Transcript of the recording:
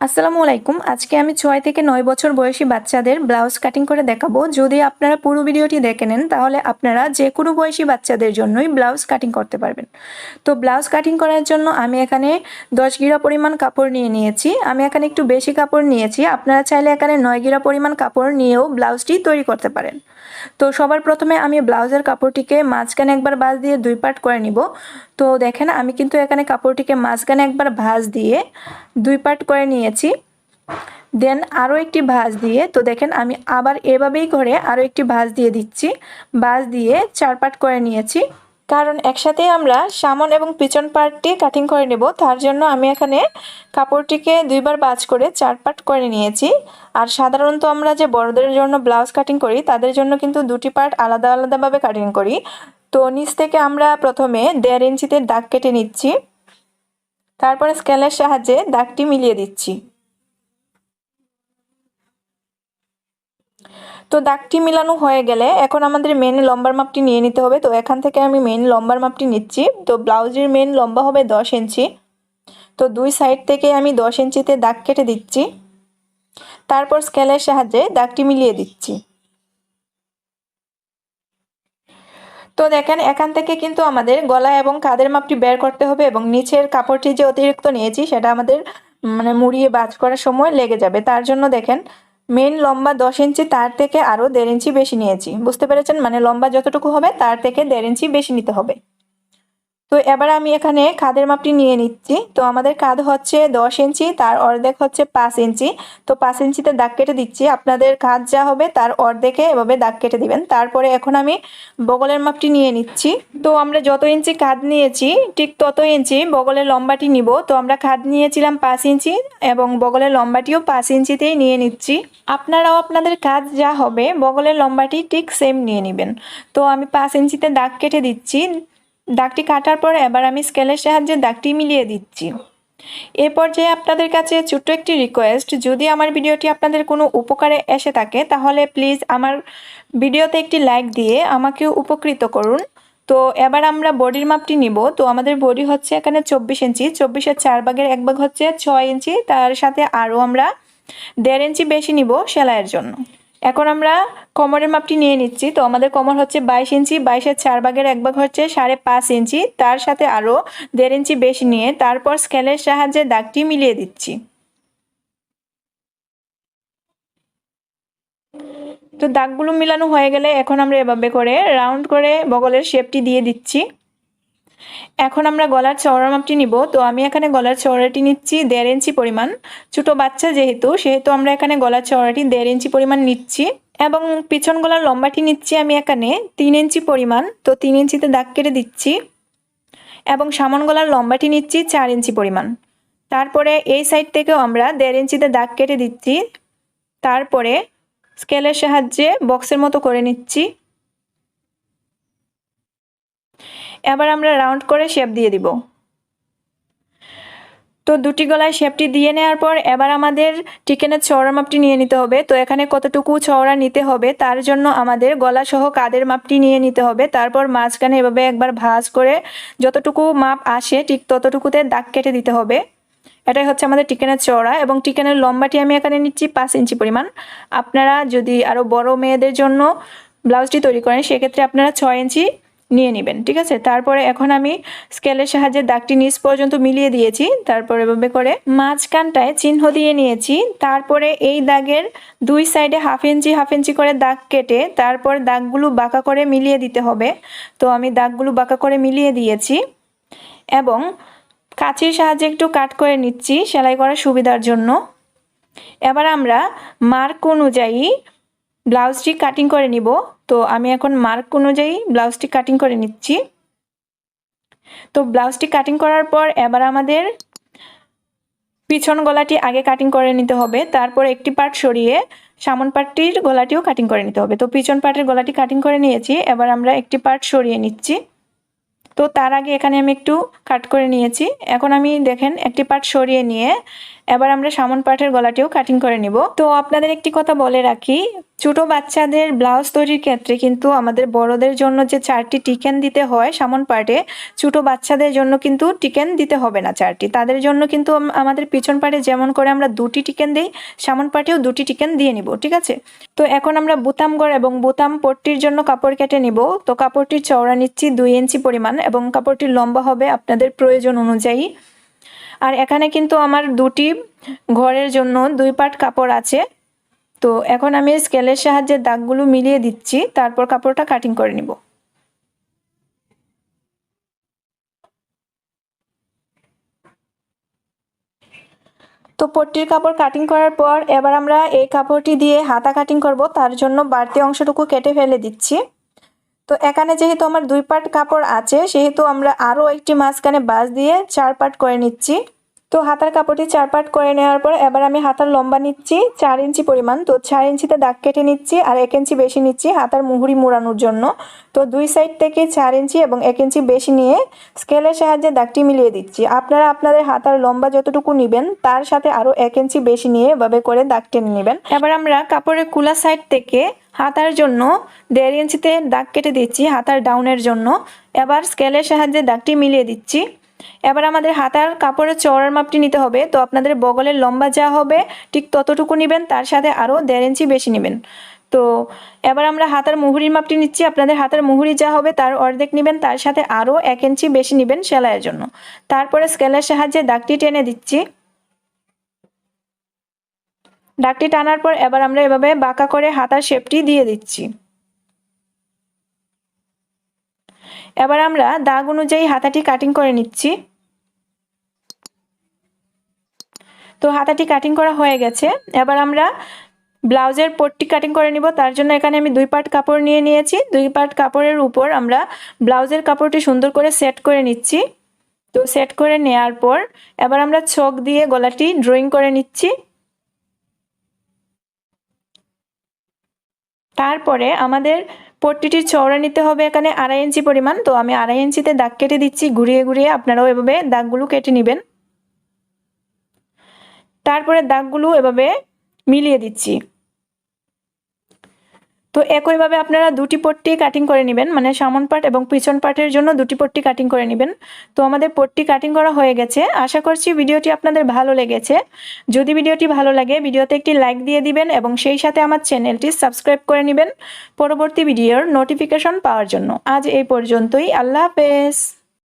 আসসালামু আলাইকুম। আজকে আমি 6 থেকে 9 বছর বয়সী বাচ্চাদের ব্লাউজ কাটিং করে দেখাবো। যদি আপনারা পুরো ভিডিওটি দেখে নেন তাহলে আপনারা যে কোনো বয়সী বাচ্চাদের জন্যই ব্লাউজ কাটিং করতে পারবেন। তো ব্লাউজ কাটিং করার জন্য আমি এখানে 10 গিরা পরিমাণ কাপড় নিয়েছি। আমি এখানে একটু বেশি কাপড় নিয়েছি। আপনারা চাইলে এখানে 9 গিরা পরিমাণ কাপড় নিয়েও ব্লাউজটি তৈরি করতে পারেন। তো সবার প্রথমে আমি ব্লাউজের কাপড়টিকে মাঝখানে একবার ভাঁজ দিয়ে 2 পার্ট করে নিব। তো দেখেন আমি কিন্তু এখানে কাপড়টিকে মাঝখানে একবার ভাঁজ দিয়ে 2 পার্ট করে নিয়েছি। দেন আরও একটি ভাঁজ দিয়ে, তো দেখেন আমি আবার এভাবেই করে আরও একটি ভাঁজ দিয়ে দিচ্ছি। ভাঁজ দিয়ে 4 পার্ট করে নিয়েছি, কারণ একসাথেই আমরা সামন এবং পিছন পার্টটি কাটিং করে নেব। তার জন্য আমি এখানে কাপড়টিকে 2 বার ভাঁজ করে 4 পার্ট করে নিয়েছি। আর সাধারণত আমরা যে বড়দের জন্য ব্লাউজ কাটিং করি তাদের জন্য কিন্তু 2টি পার্ট আলাদা আলাদাভাবে কাটিং করি। তো নিচ থেকে আমরা প্রথমে 1.5 ইঞ্চিতে দাগ কেটে নিচ্ছি, তারপরে স্কেলের সাহায্যে দাগটি মিলিয়ে দিচ্ছি। তো দাগটি মিলানো হয়ে গেলে এখন আমাদের মেন লম্বার মাপটি নিয়ে নিতে হবে। তো এখান থেকে আমি মেন লম্বার মাপটি নিচ্ছি। তো ব্লাউজের মেন লম্বা হবে 10 ইঞ্চি। তো 2 সাইড থেকে আমি 10 ইঞ্চিতে দাগ কেটে দিচ্ছি, তারপর স্কেলের সাহায্যে দাগটি মিলিয়ে দিচ্ছি। তো দেখেন এখান থেকে কিন্তু আমাদের গলা এবং কাঁধের মাপটি বের করতে হবে, এবং নিচের কাপড়টি যে অতিরিক্ত নিয়েছি সেটা আমাদের মুড়িয়ে ভাঁজ করার সময় লেগে যাবে। তার জন্য দেখেন মেন লম্বা 10 ইঞ্চি, তার থেকে আরও 1.5 ইঞ্চি বেশি নিয়েছি। বুঝতে পেরেছেন? মানে লম্বা যতটুকু হবে তার থেকে 1.5 ইঞ্চি বেশি নিতে হবে। তো এবার আমি এখানে কাঁধের মাপটি নিয়ে নিচ্ছি। তো আমাদের কাঁধ হচ্ছে 10 ইঞ্চি, তার অর্ধেক হচ্ছে 5 ইঞ্চি। তো 5 ইঞ্চিতে দাগ কেটে দিচ্ছি। আপনাদের কাঁধ যা হবে তার অর্ধেকে এভাবে দাগ কেটে দিবেন। তারপরে এখন আমি বগলের মাপটি নিয়ে নিচ্ছি। তো আমরা যত ইঞ্চি কাঁধ নিয়েছি ঠিক তত ইঞ্চি বগলের লম্বাটি নিব। তো আমরা কাঁধ নিয়েছিলাম 5 ইঞ্চি এবং বগলের লম্বাটিও 5 ইঞ্চিতেই নিয়ে নিচ্ছি। আপনারাও আপনাদের কাঁধ যা হবে বগলের লম্বাটি ঠিক সেম নিয়ে নেবেন। তো আমি 5 ইঞ্চিতে দাগ কেটে দিচ্ছি। দাগটি কাটার পর এবার আমি স্কেলের সাহায্যে দাগটি মিলিয়ে দিচ্ছি। এ পর্যায়ে আপনাদের কাছে ছোট্ট একটি রিকোয়েস্ট, যদি আমার ভিডিওটি আপনাদের কোনো উপকারে এসে থাকে তাহলে প্লিজ আমার ভিডিওতে একটি লাইক দিয়ে আমাকে উপকৃত করুন। তো এবার আমরা বডির মাপটি নিব। তো আমাদের বডি হচ্ছে এখানে 24 ইঞ্চি, 24-এর 4 ভাগের 1 ভাগ হচ্ছে 6 ইঞ্চি, তার সাথে আরও আমরা 1.5 ইঞ্চি বেশি নিব সেলাইয়ের জন্য। এখন আমরা কোমরের মাপটি নিয়ে নিচ্ছি। তো আমাদের কোমর হচ্ছে 22 ইঞ্চি, 22-এর 4 ভাগের 1 ভাগ হচ্ছে 5.5 ইঞ্চি, তার সাথে আরও 1.5 ইঞ্চি বেশি নিয়ে তারপর স্কেলের সাহায্যে দাগটি মিলিয়ে দিচ্ছি। তো দাগগুলো মিলানো হয়ে গেলে এখন আমরা এভাবে করে রাউন্ড করে বগলের শেপটি দিয়ে দিচ্ছি। এখন আমরা গলার চওড়া মাপটি নিব। তো আমি এখানে গলার চওড়াটি নিচ্ছি 1.5 ইঞ্চি পরিমাণ। ছোট বাচ্চা সেহেতু আমরা এখানে গলার চওড়াটি 1.5 ইঞ্চি পরিমাণ নিচ্ছি, এবং পিছন গলার লম্বাটি নিচ্ছি আমি এখানে 3 ইঞ্চি পরিমাণ। তো 3 ইঞ্চিতে দাগ কেটে দিচ্ছি, এবং সামন গলার লম্বাটি নিচ্ছি 4 ইঞ্চি পরিমাণ। তারপরে এই সাইড থেকেও আমরা 1.5 ইঞ্চিতে দাগ কেটে দিচ্ছি, তারপরে স্কেলের সাহায্যে বক্সের মতো করে নিচ্ছি। এবার আমরা রাউন্ড করে শেপ দিয়ে দিব। তো দুটি গলায় শেপটি দিয়ে নেওয়ার পর এবার আমাদের চিকেনের চওড়া মাপটি নিয়ে নিতে হবে। তো এখানে কতটুকু চওড়া নিতে হবে তার জন্য আমাদের গলা সহ কাঁধের মাপটি নিয়ে নিতে হবে। তারপর মাঝখানে এভাবে একবার ভাঁজ করে যতটুকু মাপ আসে ঠিক ততটুকুতে দাগ কেটে দিতে হবে। এটাই হচ্ছে আমাদের চিকেনের চওড়া, এবং চিকেনের লম্বাটি আমি এখানে নিচ্ছি 5 ইঞ্চি পরিমাণ। আপনারা যদি আরও বড় মেয়েদের জন্য ব্লাউজটি তৈরি করেন সেক্ষেত্রে আপনারা 6 ইঞ্চি নিয়ে নেবেন, ঠিক আছে। তারপরে এখন আমি স্কেলের সাহায্যে দাগটি নিচ পর্যন্ত মিলিয়ে দিয়েছি। তারপরে এভাবে করে মাঝখানটায় চিহ্ন দিয়ে নিয়েছি। তারপরে এই দাগের 2 সাইডে হাফ ইঞ্চি করে দাগ কেটে তারপর দাগগুলো বাঁকা করে মিলিয়ে দিতে হবে। তো আমি দাগগুলো বাঁকা করে মিলিয়ে দিয়েছি, এবং কাঁচির সাহায্যে একটু কাট করে নিচ্ছি সেলাই করার সুবিধার জন্য। এবার আমরা মার্ক অনুযায়ী ব্লাউজটি কাটিং করে নিব। তো আমি এখন মার্ক অনুযায়ী ব্লাউজটি কাটিং করে নিচ্ছি। তো ব্লাউজটি কাটিং করার পর এবার আমাদের পিছন গলাটি আগে কাটিং করে নিতে হবে, তারপর একটি পার্ট সরিয়ে সামন পার্টটির গলাটিও কাটিং করে নিতে হবে। তো পিছন পার্টের গলাটি কাটিং করে নিয়েছি, এবার আমরা একটি পার্ট সরিয়ে নিচ্ছি। তো তার আগে এখানে আমি একটু কাট করে নিয়েছি। এখন আমি দেখেন একটি পার্ট সরিয়ে নিয়ে এবার আমরা সামন পার্টের গলাটিও কাটিং করে নিব। তো আপনাদের একটি কথা বলে রাখি, ছোটো বাচ্চাদের ব্লাউজ তৈরির ক্ষেত্রে কিন্তু আমাদের বড়দের জন্য যে 4টি টিকেন দিতে হয় সামন পার্টে, ছোটো বাচ্চাদের জন্য কিন্তু টিকেন দিতে হবে না 4টি। তাদের জন্য কিন্তু আমাদের পিছন পার্টে যেমন করে আমরা 2টি টিকেন দিই, সামন পার্টেও 2টি টিকেন দিয়ে নিব, ঠিক আছে। তো এখন আমরা বোতামঘর এবং বোতাম পট্টির জন্য কাপড় কেটে নিব। তো কাপড়টির চওড়া নিচ্ছি 2 ইঞ্চি পরিমাণ এবং কাপড়টির লম্বা হবে আপনাদের প্রয়োজন অনুযায়ী। আর এখানে কিন্তু আমার 2টি ঘরের জন্য 2 পার্ট কাপড় আছে। তো এখন আমি স্কেলের সাহায্যে দাগগুলো মিলিয়ে দিচ্ছি, তারপর কাপড়টা কাটিং করে নিব। তো পট্টির কাপড় কাটিং করার পর এবার আমরা এই কাপড়টি দিয়ে হাতা কাটিং করব, তার জন্য বাড়তি অংশটুকু কেটে ফেলে দিচ্ছি। তো এখানে যেহেতু আমার 2 পার্ট কাপড় আছে সেহেতু আমরা আরও একটি মাঝখানে বাঁশ দিয়ে 4 পার্ট করে নিচ্ছি। তো হাতার কাপড়টি 4 পার্ট করে নেওয়ার পর এবার আমি হাতার লম্বা নিচ্ছি 4 ইঞ্চি পরিমাণ। তো 4 ইঞ্চিতে দাগ কেটে নিচ্ছি আর 1 ইঞ্চি বেশি নিচ্ছি হাতার মুহুরি মোড়ানোর জন্য। তো 2 সাইড থেকে 4 ইঞ্চি এবং 1 ইঞ্চি বেশি নিয়ে স্কেলের সাহায্যে দাগটি মিলিয়ে দিচ্ছি। আপনারা আপনাদের হাতার লম্বা যতটুকু নেবেন তার সাথে আরও 1 ইঞ্চি বেশি নিয়ে এভাবে করে দাগ টেনে নেবেন। এবার আমরা কাপড়ের কুলা সাইড থেকে হাতার জন্য 1.5 ইঞ্চিতে দাগ কেটে দিচ্ছি হাতার ডাউনের জন্য। এবার স্কেলের সাহায্যে দাগটি মিলিয়ে দিচ্ছি। এবার আমাদের হাতার কাপড়ের চওড়ার মাপটি নিতে হবে। তো আপনাদের বগলের লম্বা যা হবে ঠিক ততটুকু নেবেন, তার সাথে আরও 1.5 ইঞ্চি বেশি নেবেন। তো এবার আমরা হাতার মুহুরির মাপটি নিচ্ছি। আপনাদের হাতার মুহুরি যা হবে তার অর্ধেক নেবেন, তার সাথে আরও 1 ইঞ্চি বেশি নেবেন সেলাইয়ের জন্য। তারপরে স্কেলের সাহায্যে দাগটি টেনে দিচ্ছি। দাগটি টানার পর এবার আমরা এভাবে বাঁকা করে হাতার শেপটি দিয়ে দিচ্ছি। এবার আমরা দাগ অনুযায়ী হাতাটি কাটিং করে নিচ্ছি। তো হাতাটি কাটিং করা হয়ে গেছে। এবার আমরা ব্লাউজের পট্টি কাটিং করে নিব। তার জন্য এখানে আমি 2 পার্ট কাপড় নিয়ে নিয়েছি। 2 পার্ট কাপড়ের উপর আমরা ব্লাউজের কাপড়টি সুন্দর করে সেট করে নিচ্ছি। তো সেট করে নেওয়ার পর এবার আমরা ছক দিয়ে গলাটি ড্রয়িং করে নিচ্ছি। তারপরে আমাদের পট্টিটির চওড়া নিতে হবে এখানে 2.5 ইঞ্চি পরিমাণ। তো আমি 2.5 ইঞ্চিতে দাগ কেটে দিচ্ছি, ঘুরিয়ে ঘুরিয়ে আপনারাও এভাবে দাগগুলো কেটে নেবেন। তারপরে দাগগুলো এভাবে মিলিয়ে দিচ্ছি। তো একইভাবে আপনারা 2টি পট্টি কাটিং করে নেবেন, মানে সামন পার্ট এবং পিছন পার্টের জন্য 2টি পট্টি কাটিং করে নেবেন। তো আমাদের পট্টি কাটিং করা হয়ে গেছে। আশা করছি ভিডিওটি আপনাদের ভালো লেগেছে। যদি ভিডিওটি ভালো লাগে ভিডিওতে একটি লাইক দিয়ে দিবেন এবং সেই সাথে আমার চ্যানেলটি সাবস্ক্রাইব করে নেবেন পরবর্তী ভিডিওর নোটিফিকেশন পাওয়ার জন্য। আজ এই পর্যন্তই। আল্লাহ হাফেজ।